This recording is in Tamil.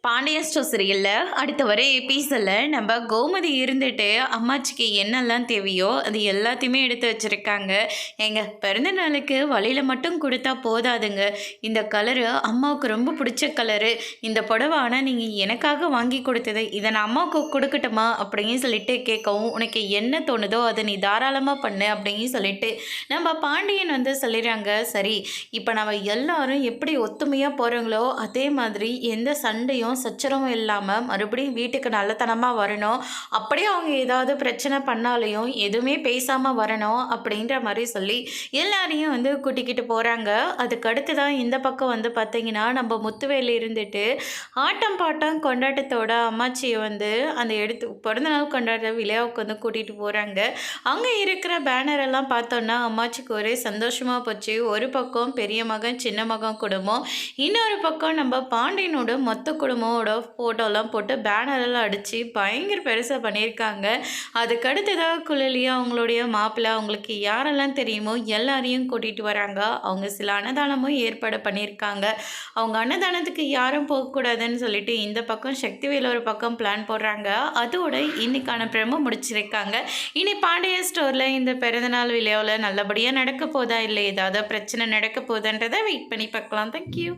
பாண்டியன் ஸ்டோர் சீரியலில் அடுத்த வர எபிசோடில் நம்ம கோமதி இருந்துட்டு அம்மாச்சிக்கு என்னெல்லாம் தேவையோ அது எல்லாத்தையுமே எடுத்து வச்சுருக்காங்க. எங்கள் பிறந்த நாளுக்கு வழியில் மட்டும் கொடுத்தா போதாதுங்க, இந்த கலரு அம்மாவுக்கு ரொம்ப பிடிச்ச கலரு, இந்த புடவை ஆனால் நீங்கள் எனக்காக வாங்கி கொடுத்தது, இதை நான் அம்மாவுக்கு கொடுக்கட்டுமா அப்படின்னு சொல்லிட்டு கேட்கவும், உனக்கு என்ன தோணுதோ அதை நீ தாராளமாக பண்ணு அப்படின்னு சொல்லிட்டு நம்ம பாண்டியன் சொல்லிடுறாங்க. சரி, இப்போ நம்ம எல்லாரும் எப்படி ஒத்துமையாக போகிறாங்களோ அதே மாதிரி எந்த சண்டையும் சச்சரவும் இல்லாமல் மறுபடியும் வீட்டுக்கு நல்லத்தனமாக வரணும், அப்படியே அவங்க ஏதாவது பிரச்சனை பண்ணாலையும் எதுவுமே பேசாமல் வரணும் அப்படின்ற மாதிரி சொல்லி எல்லாரையும் கூட்டிக்கிட்டு போகிறாங்க. அதுக்கு அடுத்து தான் இந்த பக்கம் பார்த்தீங்கன்னா நம்ம முத்துவேலி இருந்துட்டு ஆட்டம் பாட்டம் கொண்டாட்டத்தோட அம்மாச்சியை அந்த பிறந்தநாள் கொண்டாடுற விழாவுக்கு கூட்டிகிட்டு போகிறாங்க. அங்கே இருக்கிற பேனர் எல்லாம் பார்த்தோன்னா அம்மாச்சிக்கு ஒரே சந்தோஷமாக போச்சு. ஒரு பக்கம் பெரிய மகன் சின்ன மகன் குடும்பம், இன்னொரு பக்கம் நம்ம பாண்டியனோட மொத்த குடும்பமோட ஃபோட்டோலாம் போட்டு பேனரெல்லாம் அடித்து பயங்கர பெருசாக பண்ணியிருக்காங்க. அதுக்கடுத்ததாக குழலியாக அவங்களுடைய மாப்பிள்ளை அவங்களுக்கு யாரெல்லாம் தெரியுமோ எல்லாரையும் கூட்டிகிட்டு வராங்க. அவங்க சில அன்னதானமும் ஏற்பாடு பண்ணியிருக்காங்க. அவங்க அன்னதானத்துக்கு யாரும் போகக்கூடாதுன்னு சொல்லிட்டு இந்த பக்கம் சக்திவேல் ஒரு பக்கம் பிளான் போடுறாங்க. அதோட இன்னைக்கான பிரமோ முடிச்சிருக்காங்க. இனி பாண்டிய ஸ்டோரில் இந்த பிறந்தநாள் விழாவில் நல்லபடியாக நடக்க போதா இல்லை ஏதாவது பிரச்சனை நடக்க போதான்றதை வெயிட் பண்ணி பார்க்கலாம். தேங்க்யூ.